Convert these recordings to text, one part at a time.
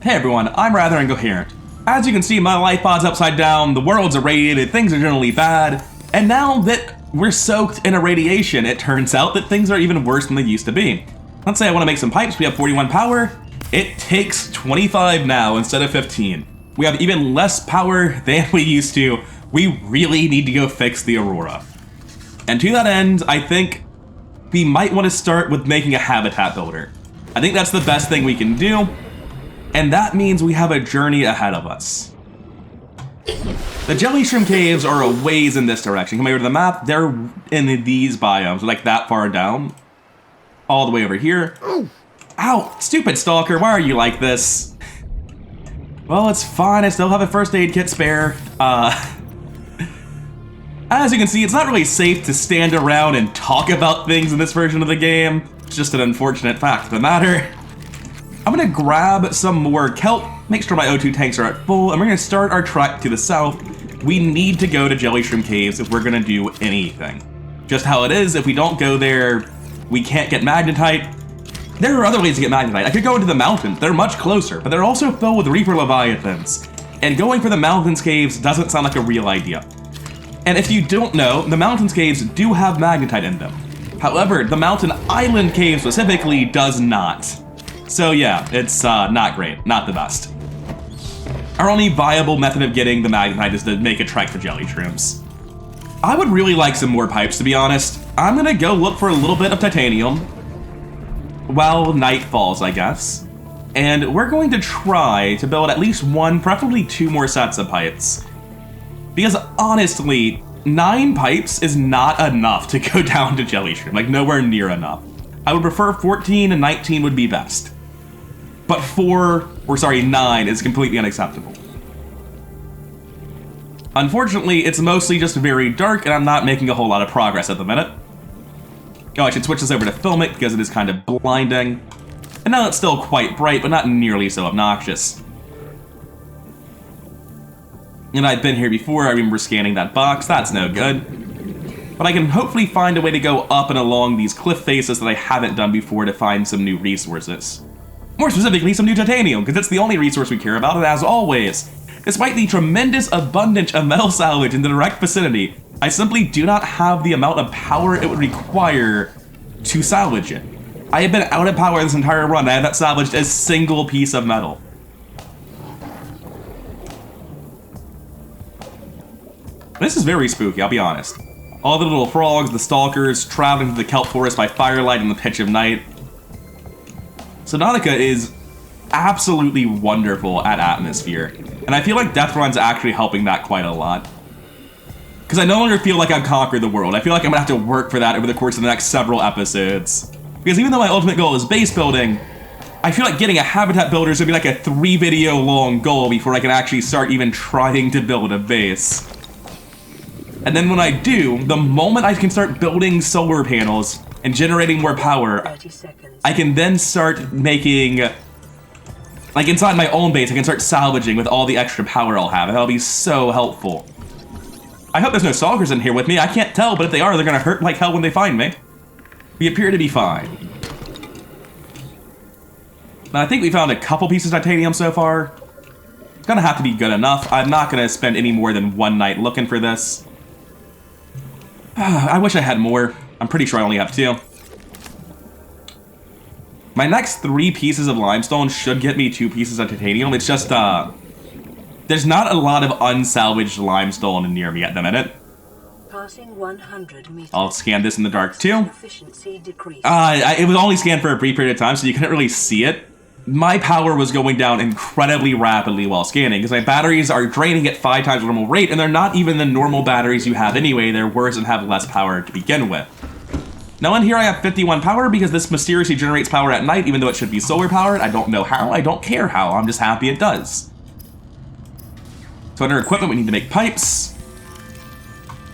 Hey everyone, I'm rather incoherent. As you can see, my life pod's upside down, the world's irradiated, things are generally bad, and now that we're soaked in irradiation, it turns out that things are even worse than they used to be. Let's say I want to make some pipes, we have 41 power, it takes 25 now instead of 15. We have even less power than we used to. We really need to go fix the Aurora. And to that end, I think we might want to start with making a habitat builder. I think that's the best thing we can do, and that means we have a journey ahead of us. The jelly shrimp caves are a ways in this direction. Come over to the map, they're in these biomes, like that far down, all the way over here. Ow, stupid stalker, why are you like this? Well, it's fine, I still have a first aid kit spare. As you can see, it's not really safe to stand around and talk about things in this version of the game. It's just an unfortunate fact of the matter. I'm gonna grab some more kelp, make sure my O2 tanks are at full, and we're gonna start our trek to the south. We need to go to jelly shrimp caves if we're gonna do anything. Just how it is, if we don't go there, we can't get magnetite. There are other ways to get magnetite. I could go into the mountains, they're much closer, but they're also filled with Reaper Leviathans. And going for the mountains caves doesn't sound like a real idea. And if you don't know, the mountains caves do have magnetite in them. However, the mountain island cave specifically does not. So yeah, it's not great, not the best. Our only viable method of getting the magnetite is to make a trek to jelly shrooms. I would really like some more pipes, to be honest. I'm gonna go look for a little bit of titanium while night falls, I guess. And we're going to try to build at least one, preferably two more sets of pipes. Because honestly, 9 pipes is not enough to go down to jelly shrimp, like nowhere near enough. I would prefer 14 and 19 would be best. But 9 is completely unacceptable. Unfortunately, it's mostly just very dark and I'm not making a whole lot of progress at the minute. Oh, I should switch this over to Filmic because it is kind of blinding. And now it's still quite bright, but not nearly so obnoxious. And I've been here before, I remember scanning that box, that's no good. But I can hopefully find a way to go up and along these cliff faces that I haven't done before to find some new resources. More specifically, some new titanium, because it's the only resource we care about, and as always, despite the tremendous abundance of metal salvage in the direct vicinity, I simply do not have the amount of power it would require to salvage it. I have been out of power this entire run, I have not salvaged a single piece of metal. This is very spooky, I'll be honest. All the little frogs, the stalkers, traveling through the kelp forest by firelight in the pitch of night. Subnautica is absolutely wonderful at atmosphere, and I feel like DeathRun's actually helping that quite a lot. Because I no longer feel like I've conquered the world, I feel like I'm gonna have to work for that over the course of the next several episodes. Because even though my ultimate goal is base building, I feel like getting a habitat builder is gonna be like a 3-video long goal before I can actually start even trying to build a base. And then when I do, the moment I can start building solar panels and generating more power, I can then start making, like inside my own base, I can start salvaging with all the extra power I'll have, and that'll be so helpful. I hope there's no stalkers in here with me, I can't tell, but if they are, they're gonna hurt like hell when they find me. We appear to be fine. Now I think we found a couple pieces of titanium so far. It's gonna have to be good enough. I'm not gonna spend any more than one night looking for this. I wish I had more. I'm pretty sure I only have 2. My next 3 pieces of limestone should get me 2 pieces of titanium. It's just, there's not a lot of unsalvaged limestone near me at the minute. Passing 100 meters. I'll scan this in the dark too. It was only scanned for a brief period of time, so you couldn't really see it. My power was going down incredibly rapidly while scanning, because my batteries are draining at 5 times the normal rate, and they're not even the normal batteries you have anyway, they're worse and have less power to begin with. Now in here I have 51 power, because this mysteriously generates power at night, even though it should be solar powered. I don't know how, I don't care how, I'm just happy it does. So under equipment we need to make pipes.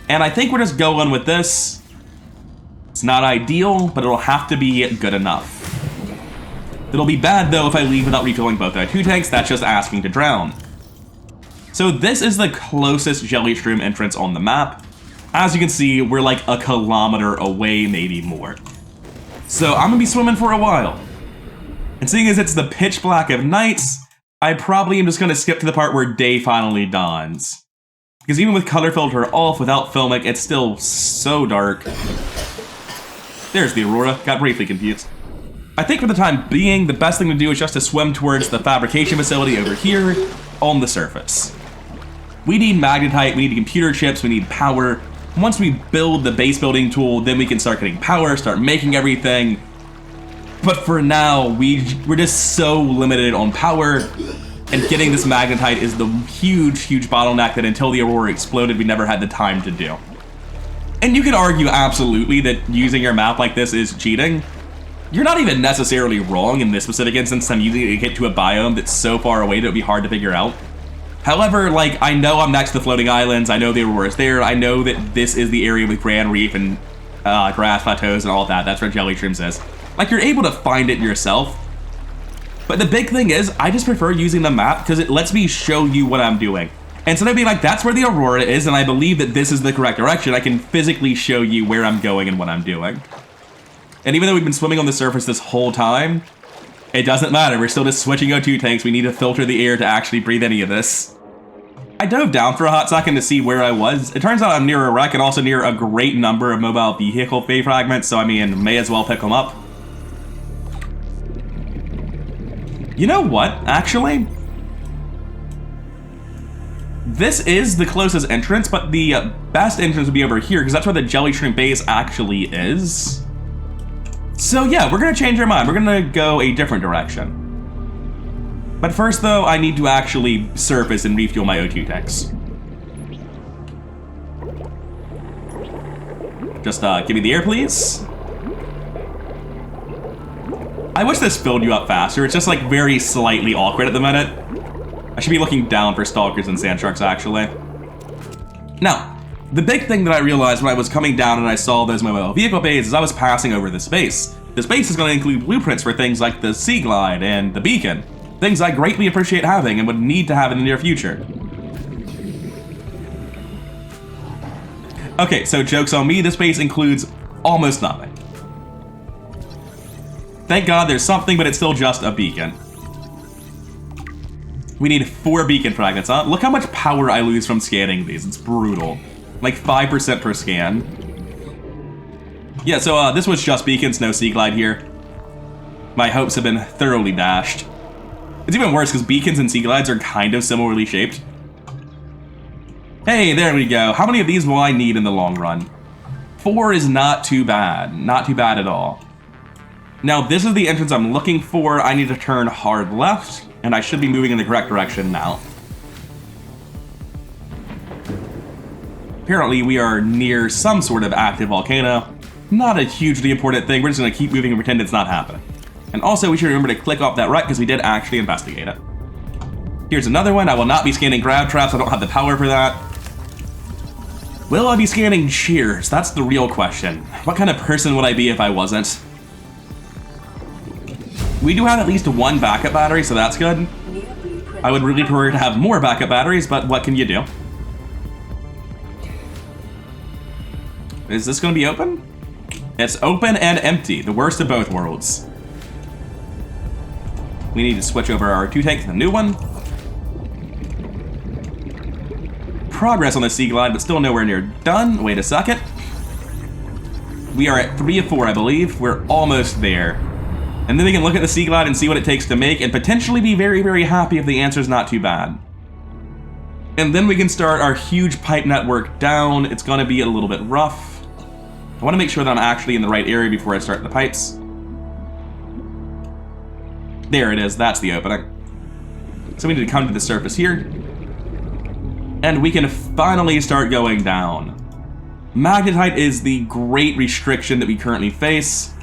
And I think we're just going with this. It's not ideal, but it'll have to be good enough. It'll be bad, though, if I leave without refilling both our 2 tanks. That's just asking to drown. So this is the closest jelly shroom entrance on the map. As you can see, we're like a kilometer away, maybe more. So I'm gonna be swimming for a while. And seeing as it's the pitch black of nights, I probably am just going to skip to the part where day finally dawns. Because even with color filter off, without filmic, it's still so dark. There's the aurora. Got briefly confused. I think for the time being, the best thing to do is just to swim towards the fabrication facility over here on the surface. We need magnetite, we need computer chips, we need power. Once we build the base building tool, then we can start getting power, start making everything. But for now, we're just so limited on power, and getting this magnetite is the huge, huge bottleneck that until the aurora exploded, we never had the time to do. And you could argue absolutely that using your map like this is cheating. You're not even necessarily wrong in this specific instance. I'm using it to get to a biome that's so far away that it would be hard to figure out. However, like, I know I'm next to the floating islands, I know the aurora is there, I know that this is the area with Grand Reef and grass plateaus and all that, that's where Jelly Shrooms is. Like, you're able to find it yourself. But the big thing is, I just prefer using the map because it lets me show you what I'm doing. And instead of being like, that's where the aurora is, and I believe that this is the correct direction, I can physically show you where I'm going and what I'm doing. And even though we've been swimming on the surface this whole time, it doesn't matter, we're still just switching O2 tanks, we need to filter the air to actually breathe any of this. I dove down for a hot second to see where I was. It turns out I'm near a wreck and also near a great number of mobile vehicle bay fragments, so I mean, may as well pick them up. You know what, actually? This is the closest entrance, but the best entrance would be over here, because that's where the Jelly Shrimp base actually is. So yeah, we're gonna change our mind. We're gonna go a different direction. But first though, I need to actually surface and refuel my O2 tanks. Just give me the air, please. I wish this filled you up faster. It's just like very slightly awkward at the minute. I should be looking down for stalkers and sand sharks, actually. Now, the big thing that I realized when I was coming down and I saw those mobile vehicle bays is I was passing over this base. This base is going to include blueprints for things like the Sea Glide and the Beacon. Things I greatly appreciate having and would need to have in the near future. Okay, so joke's on me, this base includes almost nothing. Thank God there's something, but it's still just a beacon. We need 4 beacon fragments, huh? Look how much power I lose from scanning these, it's brutal. Like 5% per scan. Yeah, so this was just beacons, no Sea Glide here. My hopes have been thoroughly dashed. It's even worse because beacons and Sea Glides are kind of similarly shaped. Hey, there we go. How many of these will I need in the long run? 4 is not too bad. Not too bad at all. Now, this is the entrance I'm looking for. I need to turn hard left, and I should be moving in the correct direction now. Apparently, we are near some sort of active volcano. Not a hugely important thing. We're just going to keep moving and pretend it's not happening. And also, we should remember to click off that wreck because we did actually investigate it. Here's another one. I will not be scanning grab traps. I don't have the power for that. Will I be scanning shears? That's the real question. What kind of person would I be if I wasn't? We do have at least 1 backup battery, so that's good. I would really prefer to have more backup batteries, but what can you do? Is this going to be open? It's open and empty, the worst of both worlds. We need to switch over our 2 tank to the new one. Progress on the Sea Glide, but still nowhere near done. Wait a second. We are at 3 of 4, I believe. We're almost there. And then we can look at the Sea Glide and see what it takes to make and potentially be very, very happy if the answer's not too bad. And then we can start our huge pipe network down. It's gonna be a little bit rough. I wanna make sure that I'm actually in the right area before I start the pipes. There it is, that's the opening. So we need to come to the surface here. And we can finally start going down. Magnetite is the great restriction that we currently face.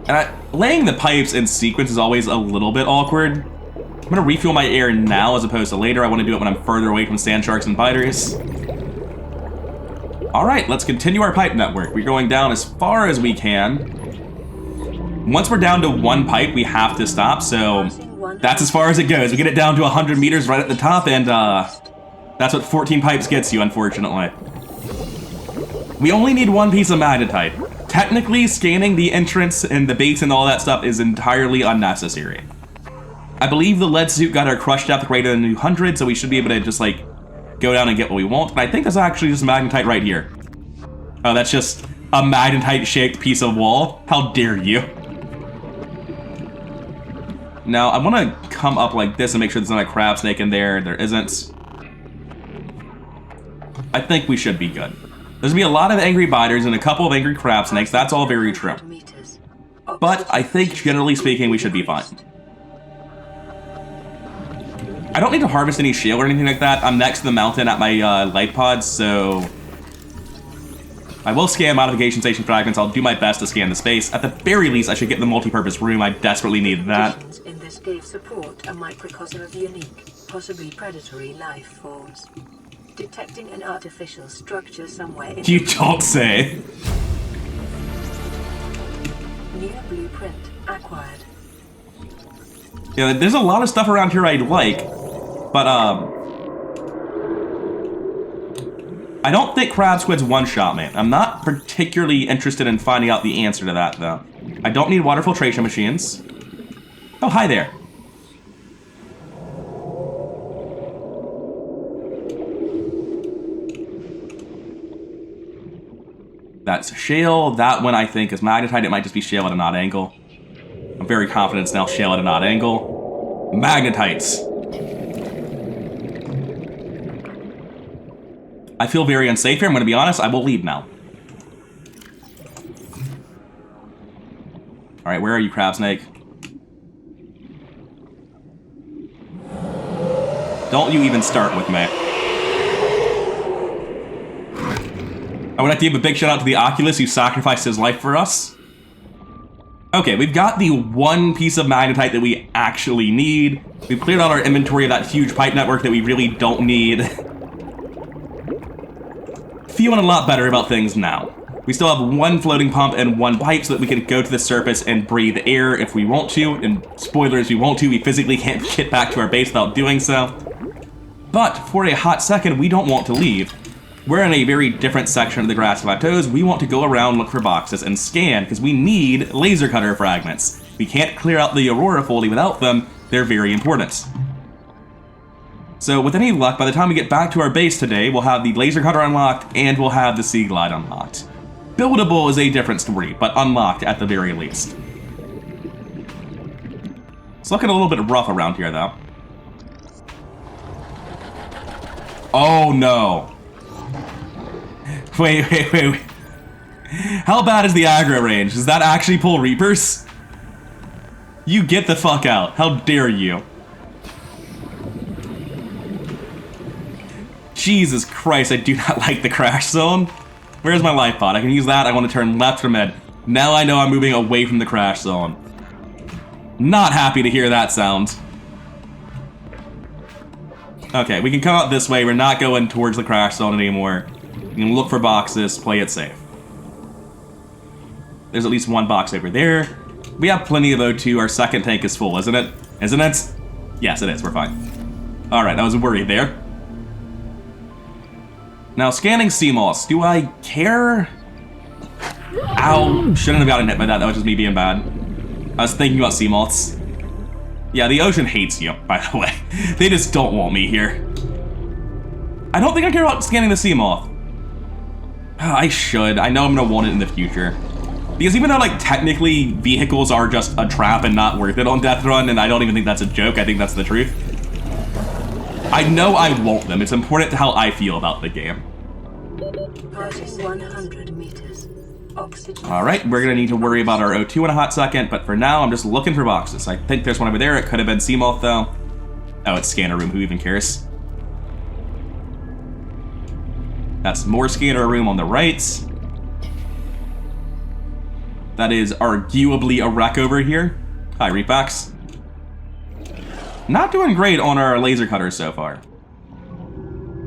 And laying the pipes in sequence is always a little bit awkward. I'm gonna refuel my air now as opposed to later. I wanna do it when I'm further away from sand sharks and biters. All right, let's continue our pipe network. We're going down as far as we can. Once we're down to 1 pipe, we have to stop, so that's as far as it goes. We get it down to 100 meters right at the top, and that's what 14 pipes gets you, unfortunately. We only need 1 piece of magnetite. Technically, scanning the entrance and the base and all that stuff is entirely unnecessary. I believe the lead suit got our crush depth greater than 200, so we should be able to just, like, go down and get what we want. And I think that's actually just magnetite right here. Oh, that's just a magnetite-shaped piece of wall. How dare you? Now, I want to come up like this and make sure there's not a crab snake in there. There isn't. I think we should be good. There's going to be a lot of angry biters and a couple of angry crab snakes. That's all very true. But I think, generally speaking, we should be fine. I don't need to harvest any shale or anything like that. I'm next to the mountain at my light pods, so I will scan modification station fragments. I'll do my best to scan the space. At the very least, I should get the multi-purpose room. I desperately need that. In this gave support a microcosm of unique, possibly predatory life forms. Detecting an artificial structure somewhere in You don't say. New blueprint acquired. Yeah, there's a lot of stuff around here I'd like, but I don't think Crab Squid's one-shot, man. I'm not particularly interested in finding out the answer to that, though. I don't need water filtration machines. Oh, hi there. That's shale. That one, I think, is magnetite. It might just be shale at an odd angle. I'm very confident it's now shale at an odd angle. Magnetites. I feel very unsafe here. I'm going to be honest. I will leave now. All right, where are you, Crab Snake? Don't you even start with me. I would like to give a big shout out to the Oculus who sacrificed his life for us. Okay, we've got the one piece of magnetite that we actually need. We've cleared out our inventory of that huge pipe network that we really don't need. Feeling a lot better about things now. We still have one floating pump and one pipe so that we can go to the surface and breathe air if we want to. And spoilers, we won't to. We physically can't get back to our base without doing so. But for a hot second, we don't want to leave. We're in a very different section of the grassy plateaus. We want to go around, look for boxes, and scan, because we need laser cutter fragments. We can't clear out the Aurora fully without them. They're very important. So with any luck, by the time we get back to our base today, we'll have the laser cutter unlocked, and we'll have the Sea Glide unlocked. Buildable is a different story, but unlocked at the very least. It's looking a little bit rough around here, though. Oh, no. Wait. How bad is the aggro range? Does that actually pull Reapers? You get the fuck out. How dare you? Jesus Christ, I do not like the crash zone. Where's my life pod? I can use that. I want to turn left from it. Now I know I'm moving away from the crash zone. Not happy to hear that sound. Okay, we can come out this way. We're not going towards the crash zone anymore. You can look for boxes, play it safe. There's at least one box over there. We have plenty of O2. Our second tank is full, isn't it? Isn't it? Yes, it is. We're fine. Alright, I was worried there. Now, scanning sea moss. Do I care? Ow. Shouldn't have gotten hit by that. That was just me being bad. I was thinking about sea moths. Yeah, the ocean hates you, by the way. They just don't want me here. I don't think I care about scanning the sea moth. I should. I know I'm gonna want it in the future. Because even though, like, technically vehicles are just a trap and not worth it on DeathRun, and I don't even think that's a joke, I think that's the truth. I know I want them. It's important to how I feel about the game. Passing 100 meters. Oxygen. Alright, we're gonna need to worry about our O2 in a hot second, but for now, I'm just looking for boxes. I think there's one over there. It could have been Seamoth, though. Oh, it's scanner room. Who even cares? That's more scanner room on the right. That is arguably a wreck over here. Hi, Reapbacks. Not doing great on our laser cutters so far.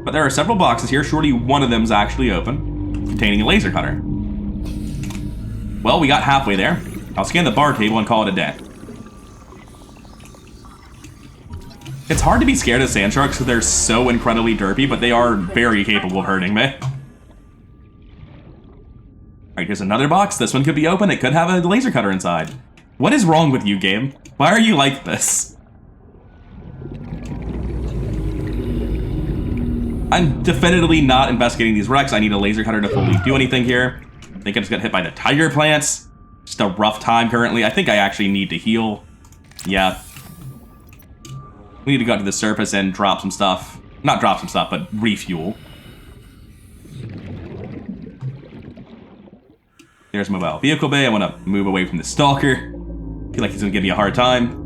But there are several boxes here. Surely one of them is actually open, containing a laser cutter. Well, we got halfway there. I'll scan the bar table and call it a day. It's hard to be scared of sand sharks because they're so incredibly derpy, but they are very capable of hurting me. Alright, here's another box. This one could be open. It could have a laser cutter inside. What is wrong with you, game? Why are you like this? I'm definitively not investigating these wrecks. I need a laser cutter to fully do anything here. I think I just got hit by the tiger plants. Just a rough time currently. I think I actually need to heal. Yeah. We need to go to the surface and drop some stuff. Not drop some stuff, but refuel. There's mobile vehicle bay. I want to move away from the stalker. Feel like he's going to give me a hard time.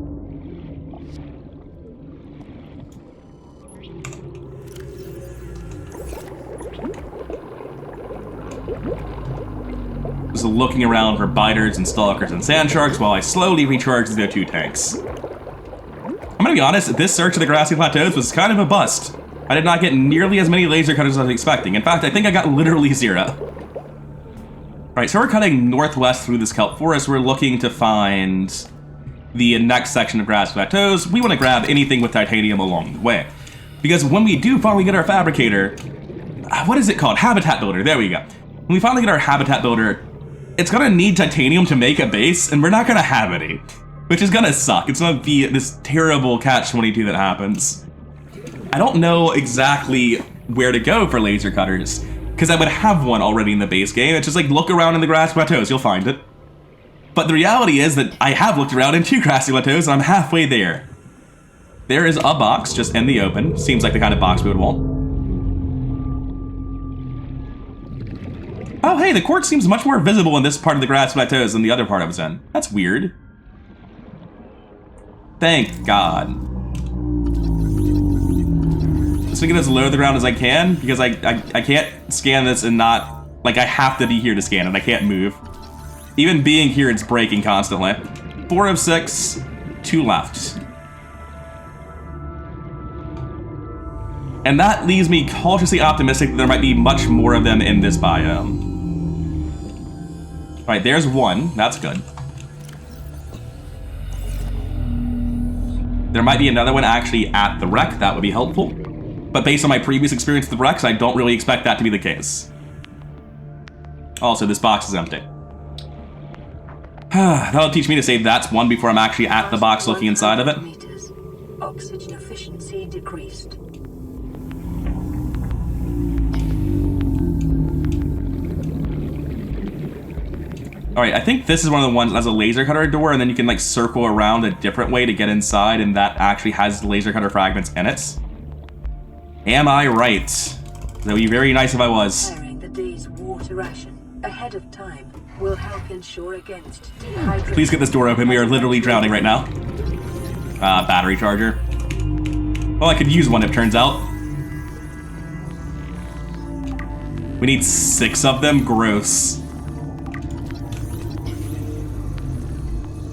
Just looking around for biters and stalkers and sand sharks while I slowly recharge the O2 tanks. I'm gonna be honest, this search of the grassy plateaus was kind of a bust. I did not get nearly as many laser cutters as I was expecting. In fact, I think I got literally 0. Alright, so we're cutting northwest through this kelp forest. We're looking to find the next section of grassy plateaus. We want to grab anything with titanium along the way. Because when we do finally get our fabricator, what is it called? Habitat builder, there we go. When we finally get our habitat builder, it's gonna need titanium to make a base, and we're not gonna have any. Which is gonna suck. It's gonna be this terrible catch-22 that happens. I don't know exactly where to go for laser cutters, because I would have one already in the base game. It's just like, look around in the grassy plateaus, you'll find it. But the reality is that I have looked around in 2 grassy plateaus, and I'm halfway there. There is a box just in the open. Seems like the kind of box we would want. Oh, hey, the quartz seems much more visible in this part of the grass plateaus than the other part I was in. That's weird. Thank God. Just gonna get as low to the ground as I can, because I can't scan this and not... Like, I have to be here to scan it. I can't move. Even being here, it's breaking constantly. 4 of 6, 2 left. And that leaves me cautiously optimistic that there might be much more of them in this biome. Alright, there's 1. That's good. There might be another one actually at the wreck. That would be helpful. But based on my previous experience with the wrecks, I don't really expect that to be the case. Also, this box is empty. That'll teach me to save that's 1 before I'm actually at the box looking inside of it. Meters. Oxygen efficiency decreased. Alright, I think this is one of the ones that has a laser cutter door, and then you can like circle around a different way to get inside, and that actually has laser cutter fragments in it. Am I right? That would be very nice if I was. Preparing the day's water ration ahead of time will help ensure against dehydration. Please get this door open. We are literally drowning right now. Battery charger. Well, I could use one, it turns out. We need 6 of them. Gross.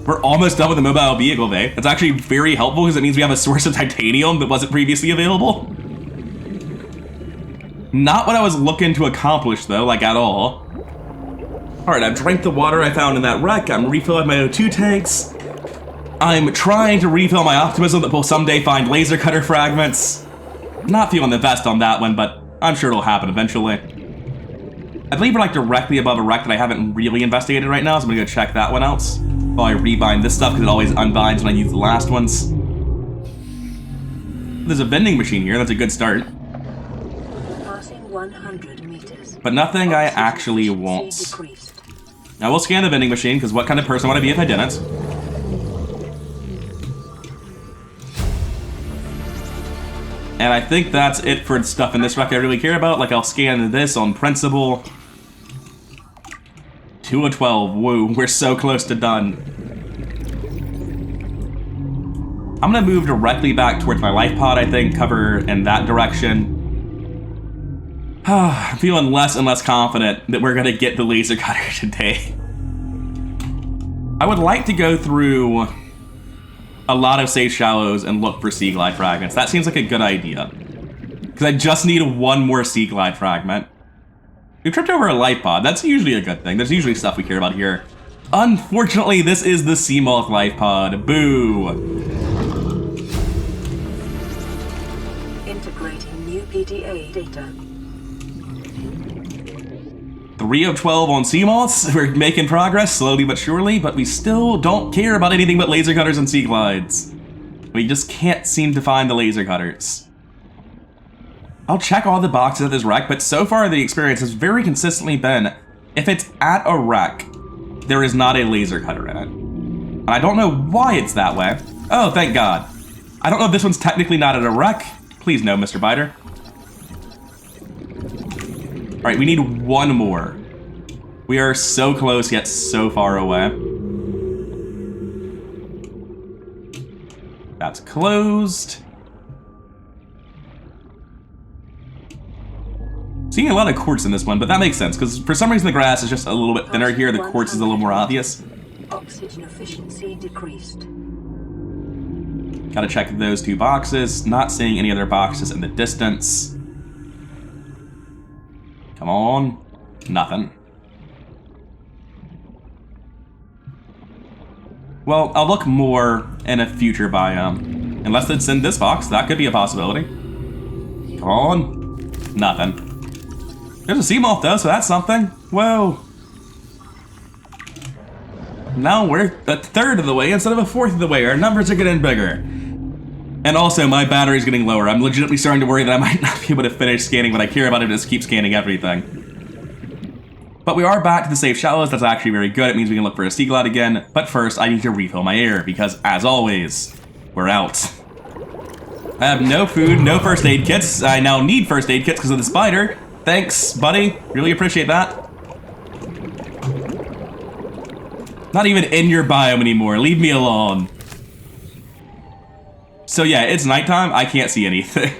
We're almost done with the mobile vehicle bay. That's actually very helpful because it means we have a source of titanium that wasn't previously available. Not what I was looking to accomplish though, like at all. Alright, I've drank the water I found in that wreck. I'm refilling my O2 tanks. I'm trying to refill my optimism that we'll someday find laser cutter fragments. Not feeling the best on that one, but I'm sure it'll happen eventually. I believe we're like directly above a wreck that I haven't really investigated right now, so I'm gonna go check that one out. While I rebind this stuff, because it always unbinds when I use the last ones. There's a vending machine here, that's a good start. Passing 100 meters. But nothing I actually want. Now we'll scan the vending machine, because what kind of person would I be if I didn't? And I think that's it for stuff in this wreck I really care about. Like, I'll scan this on principle. 2 of 12, woo, we're so close to done. I'm gonna move directly back towards my life pod, I think, cover in that direction. I'm feeling less and less confident that we're gonna get the laser cutter today. I would like to go through a lot of safe shallows and look for sea glide fragments. That seems like a good idea. Because I just need 1 more sea glide fragment. We've tripped over a life pod. That's usually a good thing. There's usually stuff we care about here. Unfortunately, this is the sea moth life pod. Boo. Integrating new PDA data. 3 of 12 on sea moths. We're making progress, slowly but surely, but we still don't care about anything but laser cutters and sea glides. We just can't seem to find the laser cutters. I'll check all the boxes at this wreck, but so far the experience has very consistently been, if it's at a wreck, there is not a laser cutter in it. And I don't know why it's that way. Oh, thank God. I don't know if this one's technically not at a wreck. Please no, Mr. Biter. All right, we need one more. We are so close, yet so far away. That's closed. Seeing a lot of quartz in this one, but that makes sense, because for some reason the grass is just a little bit thinner here. The quartz is a little more obvious. Oxygen efficiency decreased. Gotta check those two boxes. Not seeing any other boxes in the distance. Come on. Nothing. Well, I'll look more in a future biome. Unless it's in this box, that could be a possibility. Come on. Nothing. There's a sea moth though, so that's something. Whoa. Now we're a third of the way instead of a fourth of the way. Our numbers are getting bigger. And also, my battery's getting lower. I'm legitimately starting to worry that I might not be able to finish scanning what I care about and just keep scanning everything. But we are back to the safe shallows. That's actually very good. It means we can look for a sea glide again. But first, I need to refill my air because, as always, we're out. I have no food, no first aid kits. I now need first aid kits because of the spider. Thanks, buddy. Really appreciate that. Not even in your biome anymore. Leave me alone. So yeah, it's nighttime. I can't see anything.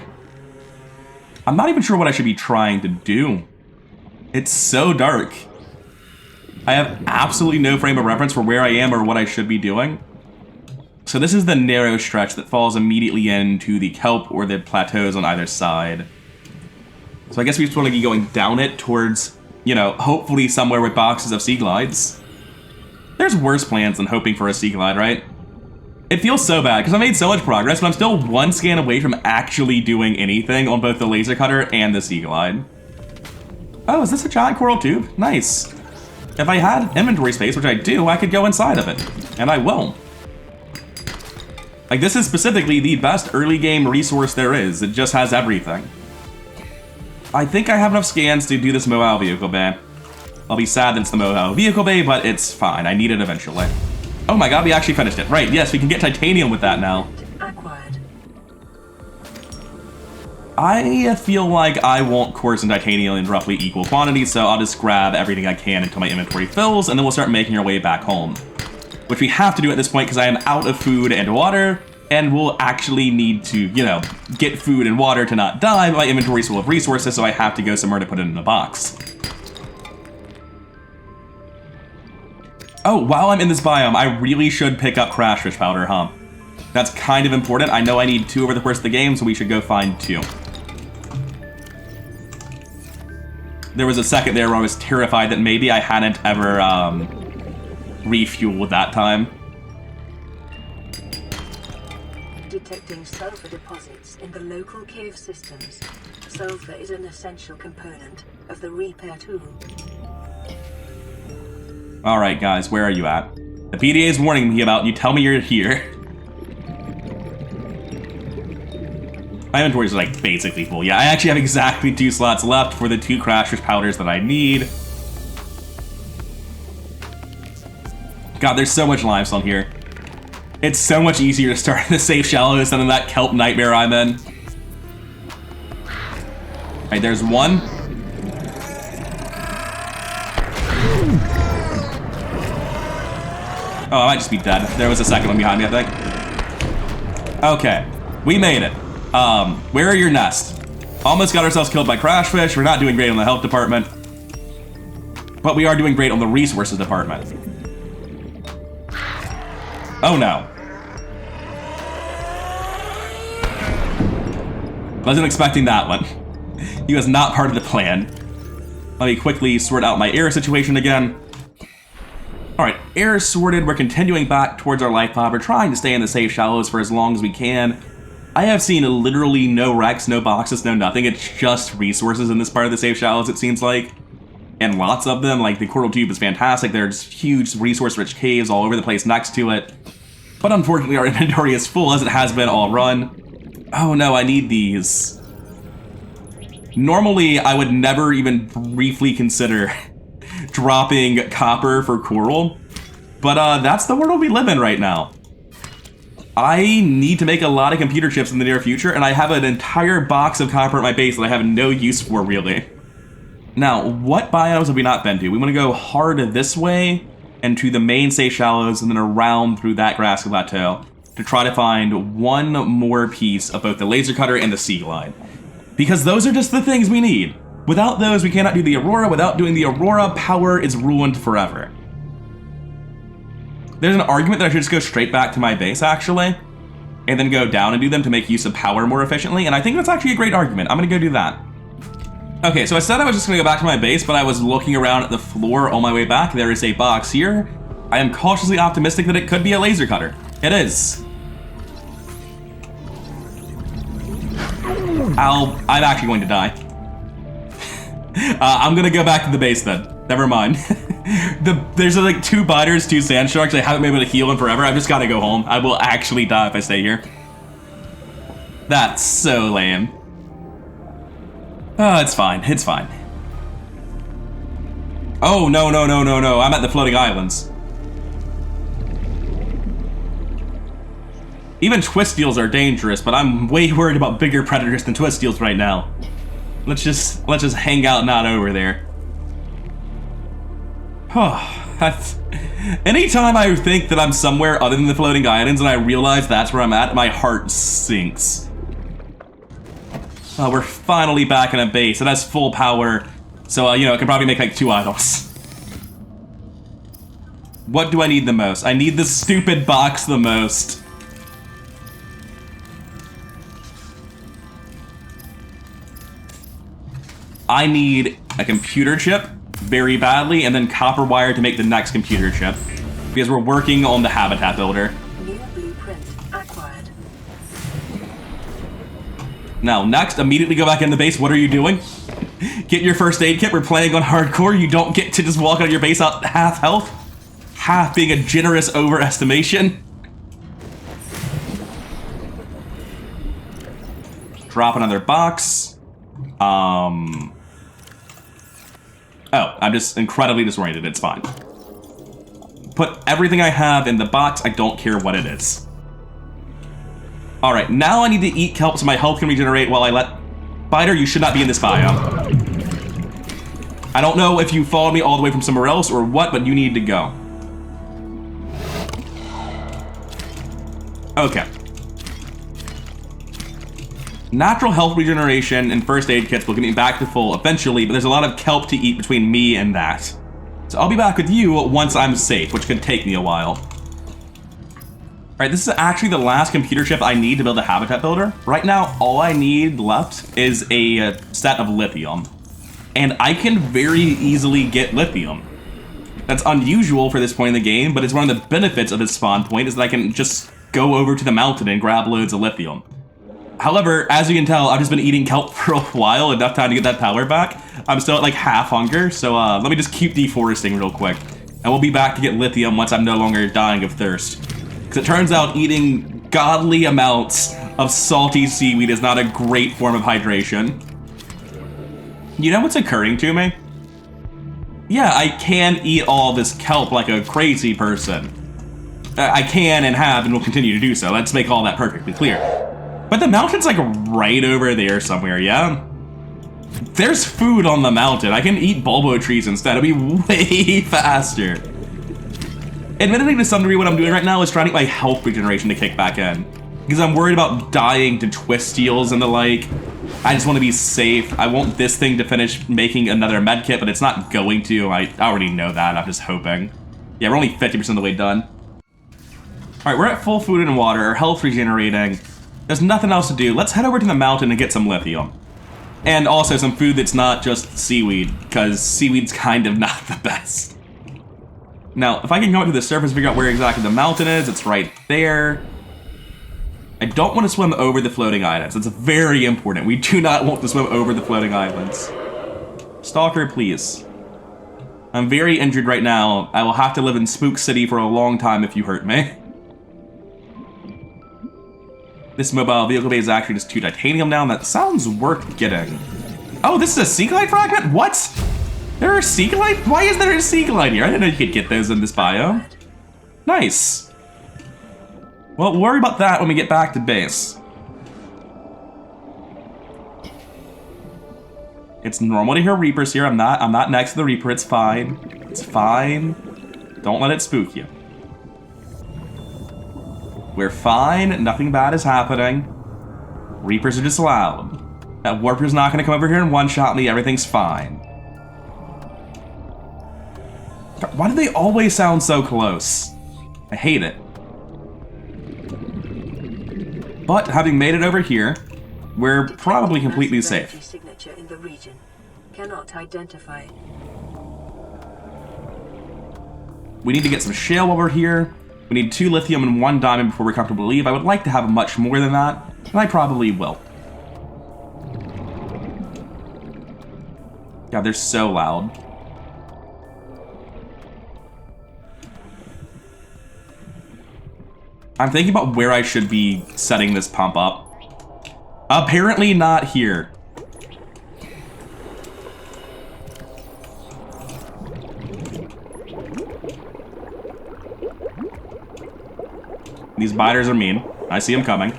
I'm not even sure what I should be trying to do. It's so dark. I have absolutely no frame of reference for where I am or what I should be doing. So this is the narrow stretch that falls immediately into the kelp or the plateaus on either side. So I guess we just want to be going down it towards, you know, hopefully somewhere with boxes of sea glides. There's worse plans than hoping for a sea glide, right? It feels so bad because I made so much progress, but I'm still one scan away from actually doing anything on both the laser cutter and the sea glide. Oh, is this a giant coral tube? Nice. If I had inventory space, which I do, I could go inside of it. And I will. Like, this is specifically the best early game resource there is. It just has everything. I think I have enough scans to do this Mohau vehicle bay. I'll be sad that it's the Mohau vehicle bay, but it's fine. I need it eventually. Oh my god, we actually finished it. Right, yes, we can get titanium with that now. Acquired. I feel like I want quartz and titanium in roughly equal quantities, so I'll just grab everything I can until my inventory fills, and then we'll start making our way back home. Which we have to do at this point because I am out of food and water, and we'll actually need to, you know, get food and water to not die, but my inventory's full of resources, so I have to go somewhere to put it in a box. Oh, while I'm in this biome, I really should pick up crash fish powder, huh? That's kind of important. I know I need 2 over the course of the game, so we should go find 2. There was a second there where I was terrified that maybe I hadn't ever refueled that time. Detecting sulfur deposits in the local cave systems. Sulfur is an essential component of the repair tool. Alright guys, where are you at? The PDA is warning me about you. Tell me you're here. My inventory is like basically full. Yeah, I actually have exactly 2 slots left for the 2 crash fish powders that I need. God, there's so much limestone here. It's so much easier to start in the safe shallows than in that kelp nightmare I'm in. Alright, there's 1. Oh, I might just be dead. There was a second one behind me, I think. Okay, we made it. Where are your nests? Almost got ourselves killed by crash fish. We're not doing great on the health department. But we are doing great on the resources department. Oh no. Wasn't expecting that one. He was not part of the plan. Let me quickly sort out my air situation again. Alright, air is sorted. We're continuing back towards our life pod. We're trying to stay in the safe shallows for as long as we can. I have seen literally no wrecks, no boxes, no nothing. It's just resources in this part of the safe shallows, it seems like. And lots of them. Like, the coral tube is fantastic. There's huge resource-rich caves all over the place next to it. But unfortunately, our inventory is full, as it has been all run. Oh no, I need these. Normally, I would never even briefly consider dropping copper for coral, but that's the world we live in right now. I need to make a lot of computer chips in the near future, and I have an entire box of copper at my base that I have no use for, really. Now, what biomes have we not been to? We want to go hard this way, and to the mainstay shallows, and then around through that grassy plateau, to try to find one more piece of both the laser cutter and the sea glide. Because those are just the things we need. Without those, we cannot do the Aurora. Without doing the Aurora, power is ruined forever. There's an argument that I should just go straight back to my base, actually, and then go down and do them to make use of power more efficiently, and I think that's actually a great argument. I'm gonna go do that. Okay, so I said I was just gonna go back to my base, but I was looking around at the floor on my way back. There is a box here. I am cautiously optimistic that it could be a laser cutter. It is. I'm actually going to die. I'm gonna go back to the base then. Never mind. There's like 2 biters, 2 sand sharks. I haven't been able to heal them forever. I've just gotta go home. I will actually die if I stay here. That's so lame. Oh, it's fine. It's fine. Oh, no, no, no, no, no. I'm at the floating islands. Even twist eels are dangerous, but I'm way worried about bigger predators than twist eels right now. Let's just hang out not over there. Anytime I think that I'm somewhere other than the floating islands and I realize that's where I'm at, my heart sinks. We're finally back in a base. It has full power, so you know, it can probably make like 2 idols. What do I need the most? I need this stupid box the most. I need a computer chip very badly, and then copper wire to make the next computer chip, because we're working on the habitat builder. New blueprint acquired. Now, next, immediately go back in the base. What are you doing? Get your first aid kit. We're playing on hardcore. You don't get to just walk out of your base out half health. Half being a generous overestimation. Drop another box. Oh, I'm just incredibly disoriented. It's fine. Put everything I have in the box. I don't care what it is. Alright, now I need to eat kelp so my health can regenerate while I let... Biter, you should not be in this biome. I don't know if you followed me all the way from somewhere else or what, but you need to go. Okay. Natural health regeneration and first aid kits will get me back to full eventually, but there's a lot of kelp to eat between me and that. So I'll be back with you once I'm safe, which could take me a while. Alright, this is actually the last computer chip I need to build a habitat builder. Right now, all I need left is a set of lithium. And I can very easily get lithium. That's unusual for this point in the game, but it's one of the benefits of this spawn point is that I can just go over to the mountain and grab loads of lithium. However, as you can tell, I've just been eating kelp for a while, enough time to get that power back. I'm still at like half hunger, so let me just keep deforesting real quick. And we'll be back to get lithium once I'm no longer dying of thirst. Because it turns out eating godly amounts of salty seaweed is not a great form of hydration. You know what's occurring to me? Yeah, I can eat all this kelp like a crazy person. I can and have and will continue to do so. Let's make all that perfectly clear. But the mountain's like right over there somewhere, yeah? There's food on the mountain. I can eat bulbo trees instead. It'll be way faster. Admittedly, to some degree, what I'm doing right now is trying to get my health regeneration to kick back in. Because I'm worried about dying to twist eels and the like. I just want to be safe. I want this thing to finish making another medkit, but it's not going to. I already know that. I'm just hoping. Yeah, we're only 50% of the way done. Alright, we're at full food and water. Our health regenerating. There's nothing else to do. Let's head over to the mountain and get some lithium. And also some food that's not just seaweed, because seaweed's kind of not the best. Now, if I can go up to the surface and figure out where exactly the mountain is, it's right there. I don't want to swim over the floating islands. It's very important. We do not want to swim over the floating islands. Stalker, please. I'm very injured right now. I will have to live in Spook City for a long time if you hurt me. This mobile vehicle bay is actually just 2 titanium now. That sounds worth getting. Oh, this is a Seaglide fragment? What? There are Seaglide? Why is there a Seaglide here? I didn't know you could get those in this biome. Nice. Well, we'll worry about that when we get back to base. It's normal to hear Reapers here. I'm not next to the Reaper. It's fine. It's fine. Don't let it spook you. We're fine. Nothing bad is happening. Reapers are just loud. That Warper's not gonna come over here and one-shot me. Everything's fine. Why do they always sound so close? I hate it. But having made it over here, we're probably completely safe. Signature in the region. Cannot identify. We need to get some shale over here. We need 2 lithium and 1 diamond before we're comfortable to leave. I would like to have much more than that, and I probably will. God, they're so loud. I'm thinking about where I should be setting this pump up. Apparently not here. These biters are mean. I see them coming.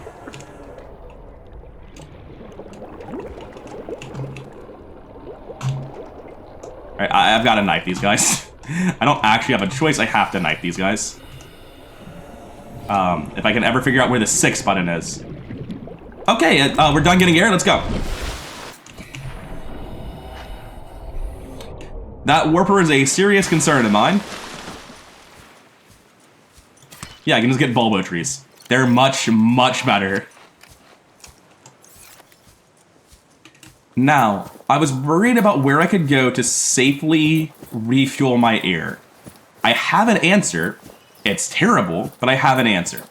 Alright, I've got to knife these guys. I don't actually have a choice. I have to knife these guys. If I can ever figure out where the 6 button is. Okay, we're done getting air. Let's go. That Warper is a serious concern of mine. Yeah, I can just get Bulbo trees. They're much, much better. Now, I was worried about where I could go to safely refuel my air. I have an answer. It's terrible, but I have an answer.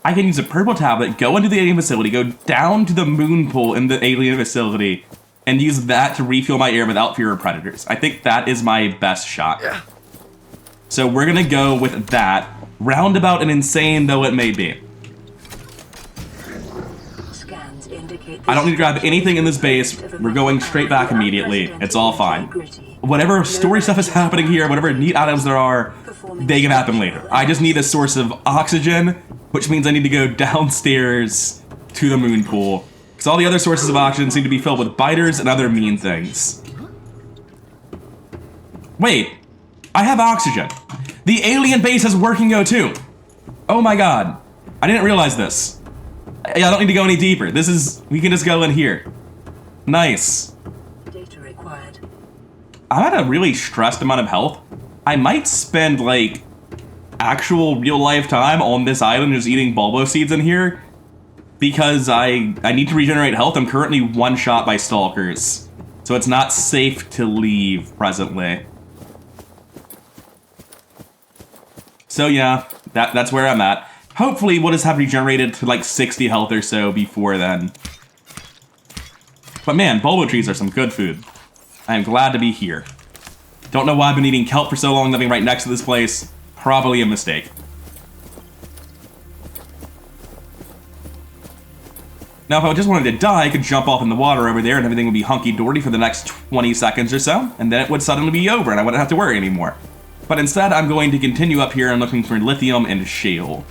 I can use a purple tablet, go into the alien facility, go down to the moon pool in the alien facility, and use that to refuel my air without fear of predators. I think that is my best shot. Yeah. So we're gonna go with that, roundabout and insane though it may be. Scans indicate I don't need to grab anything in this base. We're going straight back immediately. It's all fine. Whatever story stuff is happening here, whatever neat items there are, they can happen later. I just need a source of oxygen, which means I need to go downstairs to the moon pool. Because all the other sources of oxygen seem to be filled with biters and other mean things. Wait, I have oxygen. The alien base has working O2. Oh my god. I didn't realize this. I don't need to go any deeper. We can just go in here. Nice. Data required. I'm at a really stressed amount of health. I might spend, like, actual real-life time on this island just eating bulbo seeds in here because I need to regenerate health. I'm currently one-shot by stalkers, so it's not safe to leave presently. So yeah, that's where I'm at. Hopefully we'll just have regenerated to like 60 health or so before then. But man, bulbo trees are some good food. I am glad to be here. Don't know why I've been eating kelp for so long living right next to this place. Probably a mistake. Now, if I just wanted to die, I could jump off in the water over there and everything would be hunky-dory for the next 20 seconds or so, and then it would suddenly be over and I wouldn't have to worry anymore. But instead, I'm going to continue up here and looking for lithium and shale.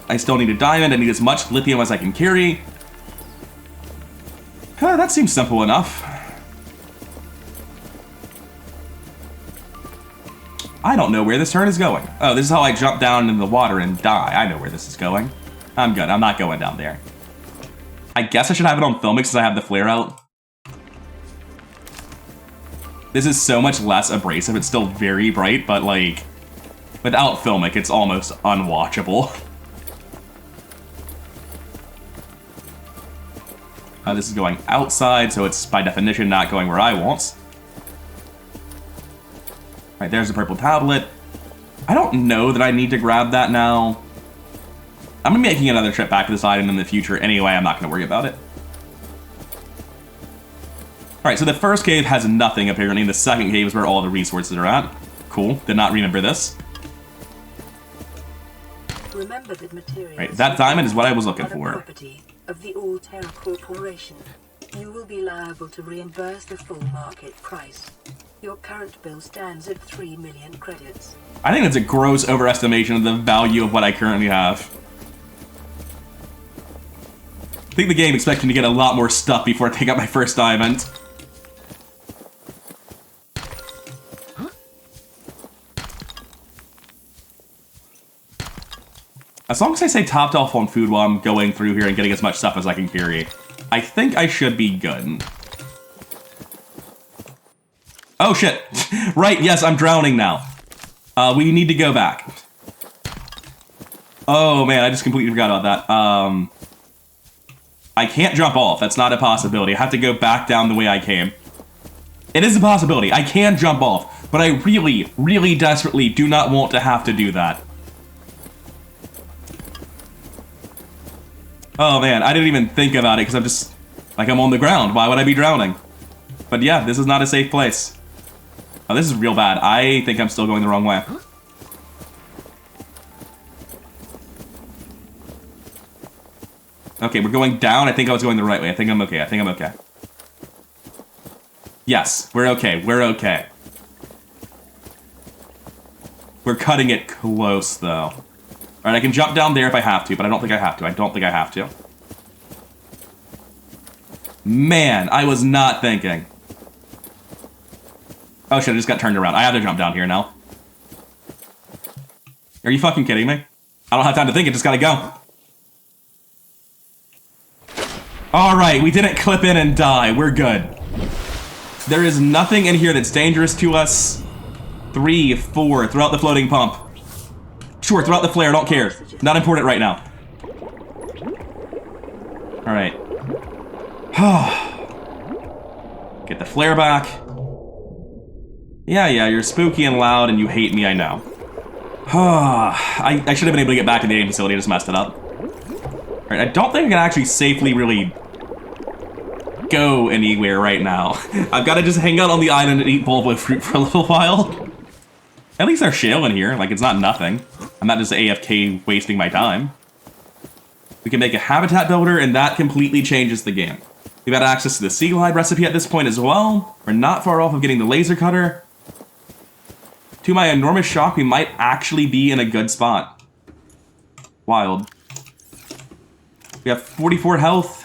I still need a diamond. I need as much lithium as I can carry. That seems simple enough. I don't know where this turn is going. Oh, this is how I jump down into the water and die. I know where this is going. I'm good. I'm not going down there. I guess I should have it on filmic since I have the flare out. This is so much less abrasive. It's still very bright, but like, without filmic, it's almost unwatchable. This is going outside, so it's by definition not going where I want. Alright, there's the purple tablet. I don't know that I need to grab that now. I'm gonna be making another trip back to this island in the future anyway. I'm not gonna worry about it. Alright, so the first cave has nothing apparently. The second cave is where all the resources are at. Cool, did not remember this. Remember that materials right, that diamond is what I was looking for. Property of the All Terra Corporation. You will be liable to reimburse the full market price. Your current bill stands at 3 million credits. I think that's a gross overestimation of the value of what I currently have. I think the game expects me to get a lot more stuff before I pick up my first diamond. As long as I stay topped off on food while I'm going through here and getting as much stuff as I can carry, I think I should be good. Oh shit! Right, yes, I'm drowning now. We need to go back. Oh man, I just completely forgot about that. I can't jump off. That's not a possibility. I have to go back down the way I came. It is a possibility. I can jump off, but I really, really desperately do not want to have to do that. Oh man, I didn't even think about it because I'm just, like, I'm on the ground. Why would I be drowning? But yeah, this is not a safe place. Oh, this is real bad. I think I'm still going the wrong way. Okay, we're going down. I think I was going the right way. I think I'm okay. I think I'm okay. Yes, we're okay. We're okay. We're cutting it close, though. Alright, I can jump down there if I have to, but I don't think I have to. I don't think I have to. Man, I was not thinking. Oh shit, I just got turned around. I have to jump down here now. Are you fucking kidding me? I don't have time to think, I just gotta go. Alright, we didn't clip in and die. We're good. There is nothing in here that's dangerous to us. 3, 4, throw out the floating pump. Sure, throw out the flare, don't care. Not important right now. Alright. Get the flare back. Yeah, you're spooky and loud and you hate me, I know. I should have been able to get back to the aim facility, I just messed it up. Alright, I don't think I can actually safely really go anywhere right now. I've got to just hang out on the island and eat bulbo fruit for a little while. At least there's shale in here, like it's not nothing. I'm not just AFK wasting my time. We can make a habitat builder and that completely changes the game. We've had access to the Seaglide recipe at this point as well. We're not far off of getting the laser cutter. To my enormous shock, we might actually be in a good spot. Wild. We have 44 health.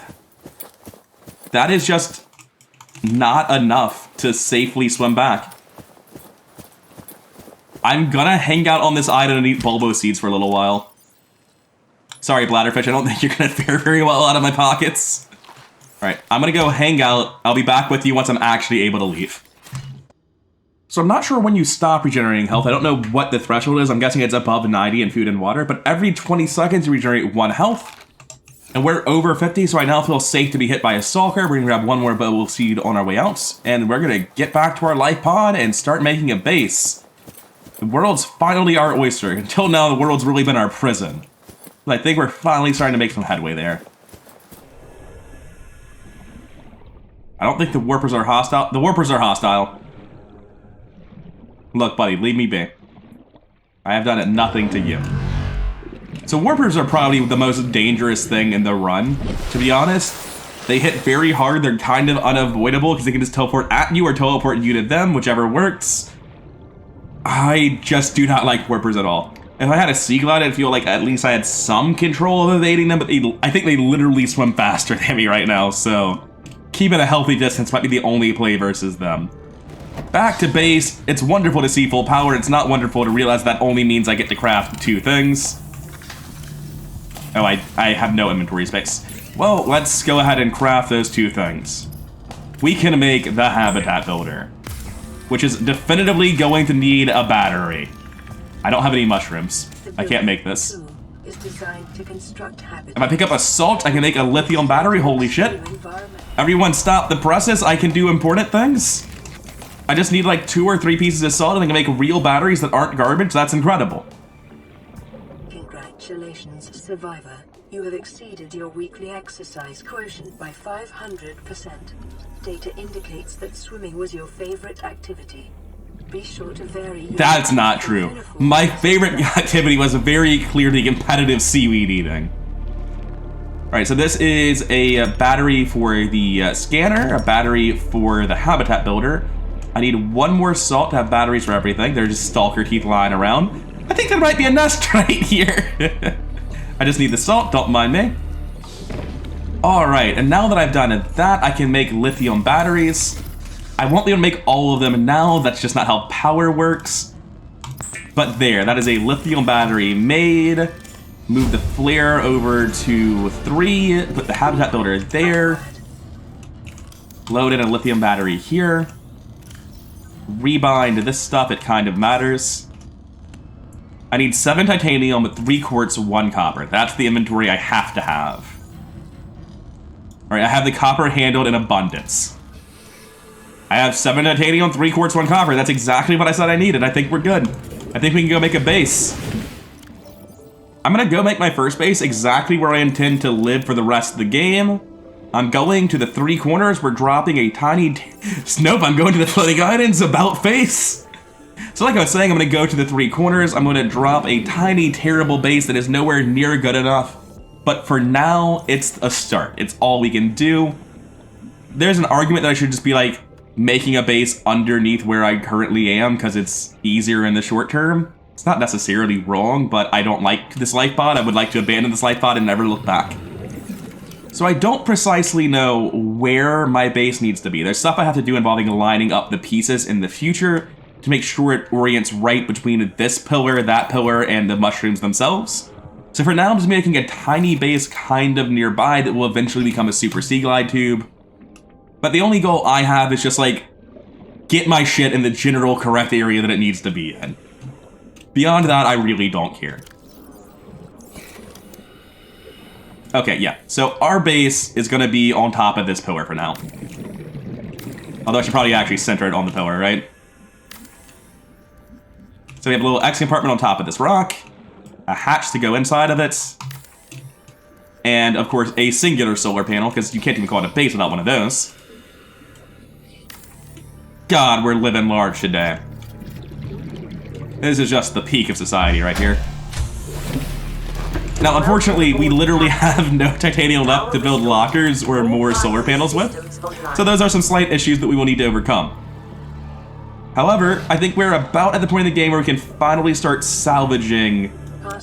That is just not enough to safely swim back. I'm gonna hang out on this island and eat bulbo seeds for a little while. Sorry, bladderfish, I don't think you're gonna fare very well out of my pockets. Alright, I'm gonna go hang out. I'll be back with you once I'm actually able to leave. So I'm not sure when you stop regenerating health. I don't know what the threshold is. I'm guessing it's above 90 in food and water, but every 20 seconds you regenerate 1 health. And we're over 50, so I now feel safe to be hit by a stalker. We're gonna grab 1 more bulbo seed on our way out, and we're gonna get back to our life pod and start making a base. The world's finally our oyster. Until now, the world's really been our prison. But I think we're finally starting to make some headway there. I don't think the warpers are hostile. The warpers are hostile. Look, buddy, leave me be. I have done nothing to you. So warpers are probably the most dangerous thing in the run, to be honest. They hit very hard. They're kind of unavoidable because they can just teleport at you or teleport you to them, whichever works. I just do not like warpers at all. If I had a Seaglide, I'd feel like at least I had some control of evading them, but I think they literally swim faster than me right now, so keeping a healthy distance might be the only play versus them. Back to base. It's wonderful to see full power. It's not wonderful to realize that only means I get to craft 2 things. Oh, I have no inventory space. Well, let's go ahead and craft those 2 things. We can make the habitat builder, which is definitively going to need a battery. I don't have any mushrooms. I can't make this. If I pick up a salt, I can make a lithium battery. Holy shit. Everyone stop the process. I can do important things. I just need like 2 or 3 pieces of salt and I can make real batteries that aren't garbage. That's incredible. Congratulations, survivor. You have exceeded your weekly exercise quotient by 500%. Data indicates that swimming was your favorite activity. Be sure to vary. That's not true. My favorite activity was very clearly competitive seaweed eating. All right, so this is a battery for the scanner, a battery for the habitat builder. I need one more salt to have batteries for everything. There's just stalker teeth lying around. I think there might be a nest right here. I just need the salt, don't mind me. All right, and now that I've done that, I can make lithium batteries. I won't be able to make all of them now, that's just not how power works. But there, that is a lithium battery made. Move the flare over to 3, put the habitat builder there. Load in a lithium battery here. Rebind this stuff, it kind of matters. I need 7 titanium, 3 quartz, 1 copper. That's the inventory I have to have. All right, I have the copper handled in abundance. I have 7 titanium, 3 quartz, 1 copper. That's exactly what I said I needed. I think we're good. I think we can go make a base. I'm gonna go make my first base exactly where I intend to live for the rest of the game. I'm going to the 3 corners. We're dropping a tiny... Nope, I'm going to the floating islands about face. So like I was saying, I'm gonna go to the 3 corners. I'm gonna drop a tiny, terrible base that is nowhere near good enough. But for now, it's a start. It's all we can do. There's an argument that I should just be like making a base underneath where I currently am because it's easier in the short term. It's not necessarily wrong, but I don't like this life pod. I would like to abandon this life pod and never look back. So I don't precisely know where my base needs to be. There's stuff I have to do involving lining up the pieces in the future to make sure it orients right between this pillar, that pillar, and the mushrooms themselves. So for now, I'm just making a tiny base kind of nearby that will eventually become a super sea glide tube. But the only goal I have is just like, get my shit in the general correct area that it needs to be in. Beyond that, I really don't care. Okay, yeah, so our base is gonna be on top of this pillar for now. Although I should probably actually center it on the pillar, right? So we have a little X compartment on top of this rock, a hatch to go inside of it, and of course a singular solar panel, because you can't even call it a base without one of those. God, we're living large today. This is just the peak of society right here. Now, unfortunately, we literally have no titanium left to build lockers or more solar panels with, so those are some slight issues that we will need to overcome. However, I think we're about at the point in the game where we can finally start salvaging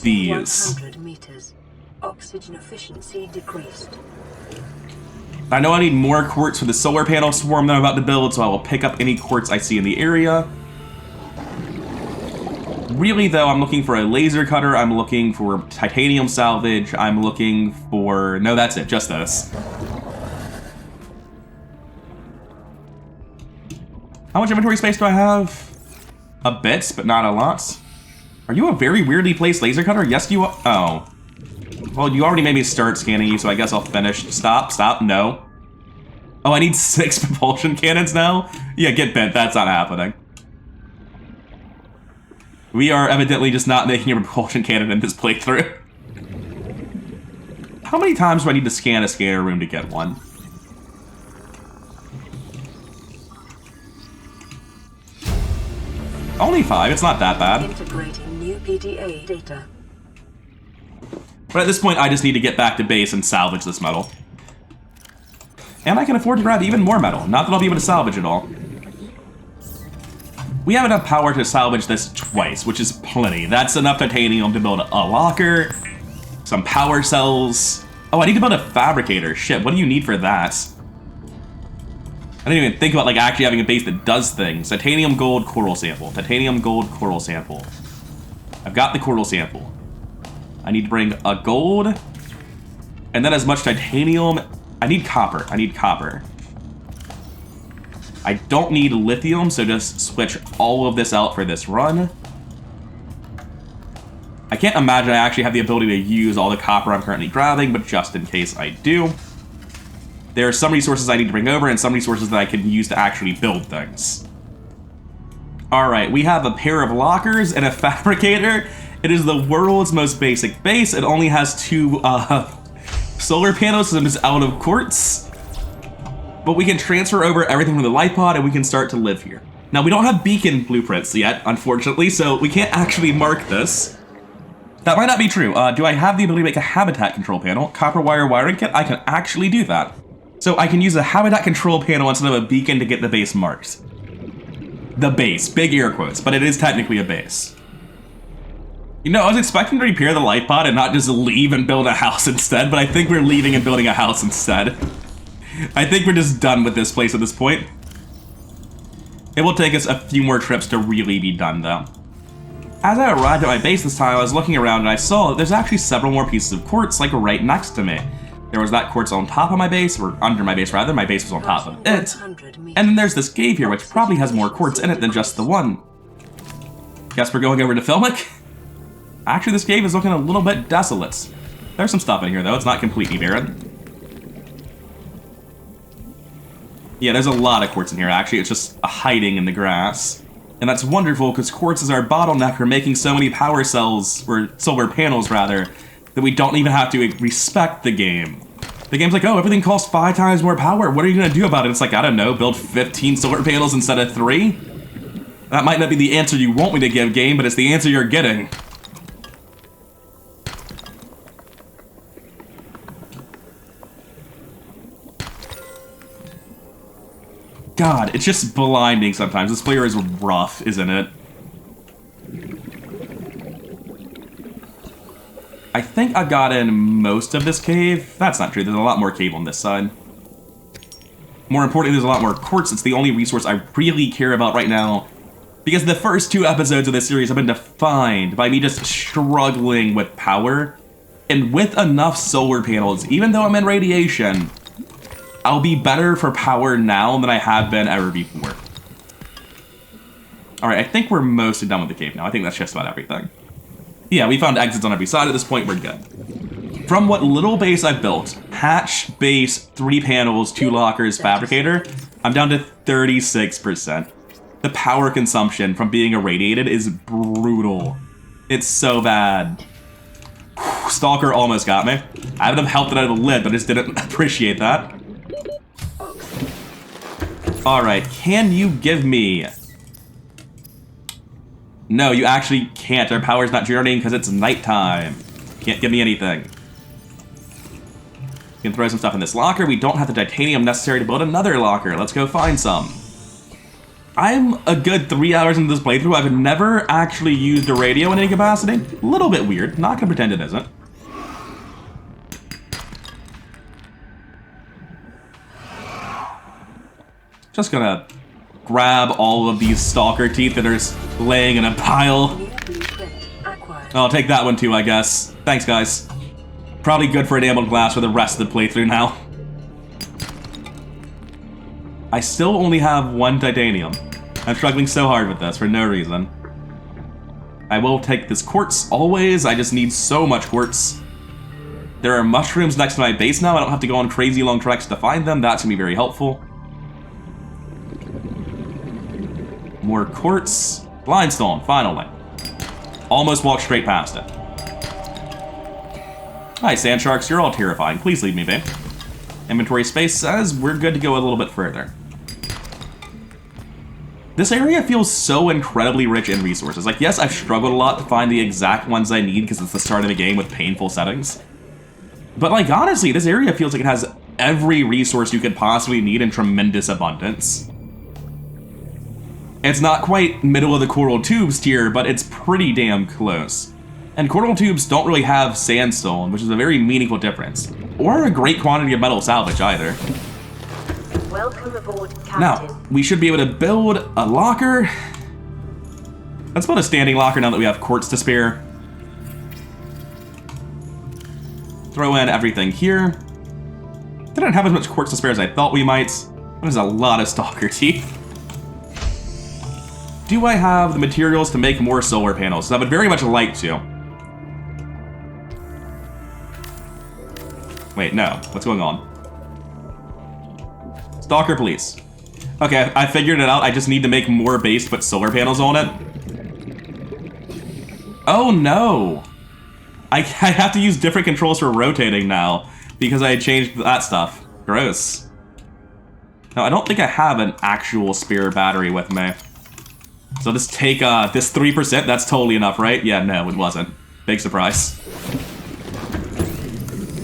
these. 100 meters. Oxygen efficiency decreased. I know I need more quartz for the solar panel swarm that I'm about to build, so I will pick up any quartz I see in the area. Really, though, I'm looking for a laser cutter, I'm looking for titanium salvage, I'm looking for... No, that's it, just those. How much inventory space do I have? A bit, but not a lot. Are you a very weirdly placed laser cutter? Yes, you are. Oh. Well, you already made me start scanning you, so I guess I'll finish. Stop, no. Oh, I need 6 propulsion cannons now? Yeah, get bent, that's not happening. We are evidently just not making a propulsion cannon in this playthrough. How many times do I need to scan a scanner room to get one? Only 5, it's not that bad. Integrating new PDA data. But at this point, I just need to get back to base and salvage this metal. And I can afford to grab even more metal. Not that I'll be able to salvage it all. We have enough power to salvage this twice, which is plenty. That's enough titanium to build a locker, some power cells. Oh, I need to build a fabricator. Shit, what do you need for that? I didn't even think about like actually having a base that does things. Titanium gold coral sample. Titanium gold coral sample. I've got the coral sample. I need to bring a gold, and then as much titanium. I need copper. I don't need lithium, so just switch all of this out for this run. I can't imagine I actually have the ability to use all the copper I'm currently grabbing, but just in case I do. There are some resources I need to bring over and some resources that I can use to actually build things. Alright, we have a pair of lockers and a fabricator. It is the world's most basic base. It only has 2 solar panels, so I'm just out of quartz. But we can transfer over everything from the life pod and we can start to live here. Now, we don't have beacon blueprints yet, unfortunately, so we can't actually mark this. That might not be true. Do I have the ability to make a habitat control panel? Copper wire wiring kit? I can actually do that. So I can use a habitat control panel instead of a beacon to get the base marked. The base, big air quotes, but it is technically a base. You know, I was expecting to repair the light pod and not just leave and build a house instead, but I think we're leaving and building a house instead. I think we're just done with this place at this point. It will take us a few more trips to really be done, though. As I arrived at my base this time, I was looking around and I saw that there's actually several more pieces of quartz, like right next to me. There was that quartz on top of my base, or under my base rather, my base was on top of it. And then there's this cave here, which probably has more quartz in it than just the one. Guess we're going over to Filmic? Actually, this cave is looking a little bit desolate. There's some stuff in here, though. It's not completely barren. Yeah, there's a lot of quartz in here, actually. It's just hiding in the grass. And that's wonderful, because quartz is our bottleneck for making so many power cells, or solar panels, rather, that we don't even have to respect the game. The game's like, oh, everything costs 5 times more power. What are you going to do about it? It's like, I don't know, build 15 solar panels instead of 3? That might not be the answer you want me to give, game, but it's the answer you're getting. God, it's just blinding sometimes. This player is rough, isn't it? I think I've gotten most of this cave. That's not true. There's a lot more cave on this side. More importantly, there's a lot more quartz. It's the only resource I really care about right now. Because the first 2 episodes of this series have been defined by me just struggling with power. And with enough solar panels, even though I'm in radiation, I'll be better for power now than I have been ever before. Alright, I think we're mostly done with the cave now. I think that's just about everything. Yeah, we found exits on every side at this point. We're good. From what little base I've built, hatch, base, 3 panels, 2 lockers, fabricator, I'm down to 36%. The power consumption from being irradiated is brutal. It's so bad. Stalker almost got me. I would have helped it out of the lid, but I just didn't appreciate that. Alright, can you give me... No, you actually can't. Our power's not generating because it's nighttime. Can't give me anything. You can throw some stuff in this locker. We don't have the titanium necessary to build another locker. Let's go find some. I'm a good 3 hours into this playthrough. I've never actually used a radio in any capacity. A little bit weird. Not gonna pretend it isn't. Just gonna grab all of these stalker teeth that are just laying in a pile. I'll take that one too, I guess. Thanks, guys. Probably good for enameled glass for the rest of the playthrough now. I still only have 1 titanium. I'm struggling so hard with this for no reason. I will take this quartz always. I just need so much quartz. There are mushrooms next to my base now. I don't have to go on crazy long treks to find them. That's gonna be very helpful. More quartz. Blindstone, finally. Almost walked straight past it. Hi, sand sharks. You're all terrifying. Please leave me be. Inventory space says we're good to go a little bit further. This area feels so incredibly rich in resources. Like, yes, I've struggled a lot to find the exact ones I need because it's the start of the game with painful settings. But, like, honestly, this area feels like it has every resource you could possibly need in tremendous abundance. It's not quite middle of the coral tubes tier, but it's pretty damn close. And coral tubes don't really have sandstone, which is a very meaningful difference. Or a great quantity of metal salvage either. Welcome aboard, Captain. Now, we should be able to build a locker. Let's build a standing locker now that we have quartz to spare. Throw in everything here. Didn't have as much quartz to spare as I thought we might. There's a lot of stalker teeth. Do I have the materials to make more solar panels? I would very much like to. Wait, no. What's going on? Stalker, please. Okay, I figured it out. I just need to make more base to put solar panels on it. Oh, no. I have to use different controls for rotating now because I changed that stuff. Gross. No, I don't think I have an actual spare battery with me. So just take this 3%, that's totally enough, right? Yeah, no, it wasn't. Big surprise.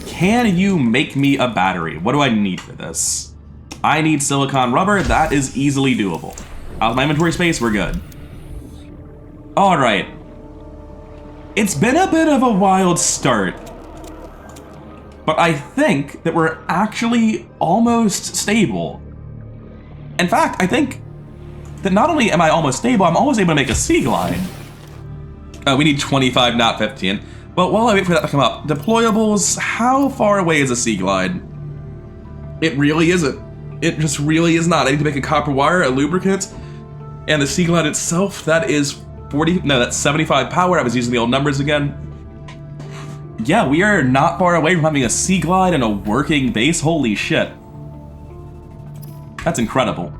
Can you make me a battery? What do I need for this? I need silicon rubber. That is easily doable. Out of my inventory space, we're good. All right. It's been a bit of a wild start, but I think that we're actually almost stable. In fact, I think that not only am I almost stable, I'm almost able to make a Seaglide. We need 25, not 15. But while I wait for that to come up, deployables, how far away is a Seaglide? It really isn't. It just really is not. I need to make a copper wire, a lubricant, and the Seaglide itself, that is 40, no, that's 75 power. I was using the old numbers again. Yeah, we are not far away from having a Seaglide and a working base. Holy shit. That's incredible.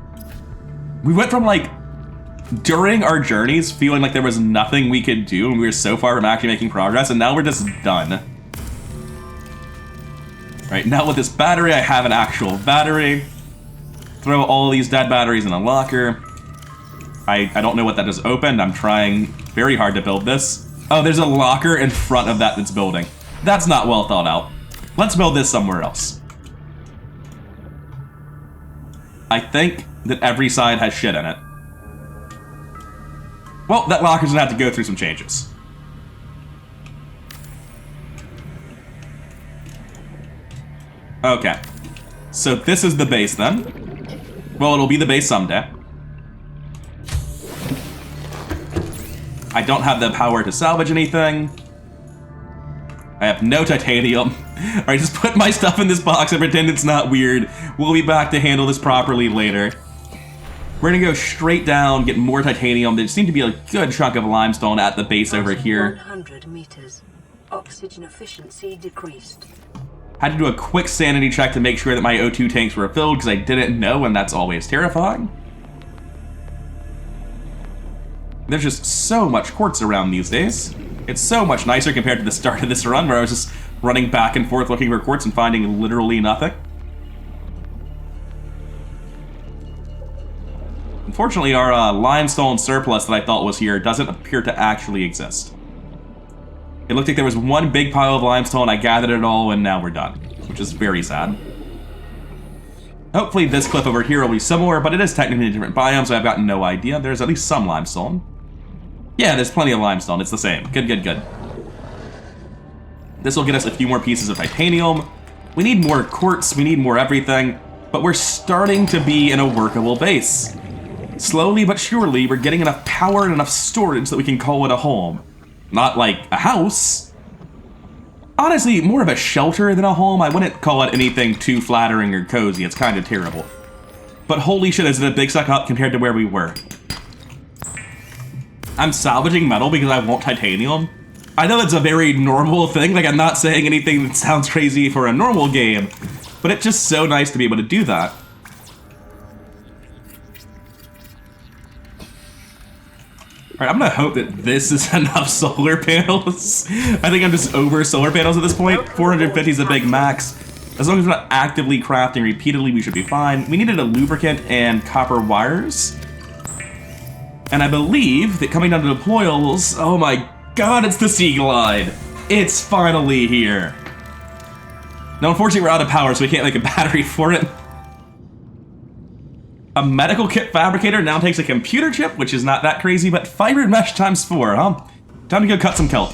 We went from, like, during our journeys feeling like there was nothing we could do and we were so far from actually making progress, and now we're just done. Right, now with this battery, I have an actual battery. Throw all these dead batteries in a locker. I don't know what that just opened. I'm trying very hard to build this. Oh, there's a locker in front of that that's building. That's not well thought out. Let's build this somewhere else. I think that every side has shit in it. Well, that locker's gonna have to go through some changes. Okay. So this is the base then. Well, it'll be the base someday. I don't have the power to salvage anything. I have no titanium. Alright, just put my stuff in this box and pretend it's not weird. We'll be back to handle this properly later. We're gonna go straight down, get more titanium. There seemed to be a good chunk of limestone at the base over here. 100 meters. Oxygen efficiency decreased. Had to do a quick sanity check to make sure that my O2 tanks were filled because I didn't know, and that's always terrifying. There's just so much quartz around these days. It's so much nicer compared to the start of this run where I was just running back and forth looking for quartz and finding literally nothing. Unfortunately, our limestone surplus that I thought was here doesn't appear to actually exist. It looked like there was one big pile of limestone, I gathered it all, and now we're done, which is very sad. Hopefully this cliff over here will be similar, but it is technically a different biome, so I've got no idea. There's at least some limestone. Yeah, there's plenty of limestone. It's the same. Good, good, good. This will get us a few more pieces of titanium. We need more quartz. We need more everything. But we're starting to be in a workable base. Slowly but surely, we're getting enough power and enough storage that we can call it a home. Not like a house. Honestly, more of a shelter than a home. I wouldn't call it anything too flattering or cozy. It's kind of terrible. But holy shit, is it a big suck up compared to where we were. I'm salvaging metal because I want titanium. I know that's a very normal thing. Like, I'm not saying anything that sounds crazy for a normal game, but it's just so nice to be able to do that. Alright, I'm gonna hope that this is enough solar panels. I think I'm just over solar panels at this point. 450 is a big max. As long as we're not actively crafting repeatedly, we should be fine. We needed a lubricant and copper wires. And I believe that coming down to deployables, oh my god, it's the Seaglide. It's finally here. Now, unfortunately, we're out of power, so we can't make a battery for it. A medical kit fabricator now takes a computer chip, which is not that crazy, but fiber mesh times 4, huh? Time to go cut some kelp.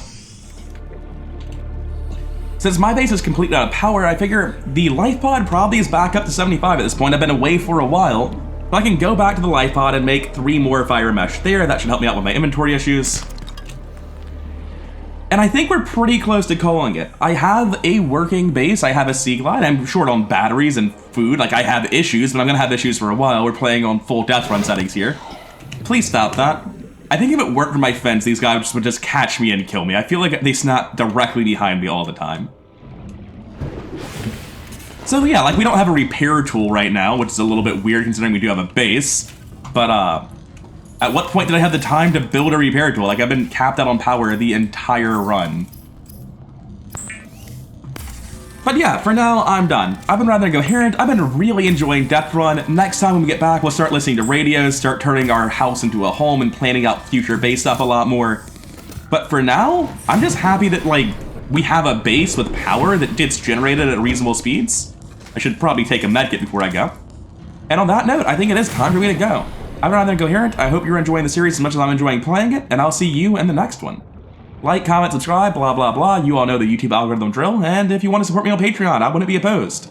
Since my base is completely out of power, I figure the life pod probably is back up to 75 at this point. I've been away for a while, but I can go back to the life pod and make 3 more fiber mesh there. That should help me out with my inventory issues. And I think we're pretty close to calling it. I have a working base, I have a Seaglide, I'm short on batteries and food, like I have issues, but I'm gonna have issues for a while. We're playing on full death run settings here. Please stop that. I think if it weren't for my fence, these guys would just catch me and kill me. I feel like they snap directly behind me all the time. So yeah, like we don't have a repair tool right now, which is a little bit weird considering we do have a base, but at what point did I have the time to build a repair tool? Like, I've been capped out on power the entire run. But yeah, for now, I'm done. I've been rather coherent. I've been really enjoying Death Run. Next time when we get back, we'll start listening to radios, start turning our house into a home, and planning out future base stuff a lot more. But for now, I'm just happy that, like, we have a base with power that gets generated at reasonable speeds. I should probably take a medkit before I go. And on that note, I think it is time for me to go. I'm Rather Incoherent. I hope you're enjoying the series as much as I'm enjoying playing it, and I'll see you in the next one. Like, comment, subscribe, blah, blah, blah. You all know the YouTube algorithm drill, and if you want to support me on Patreon, I wouldn't be opposed.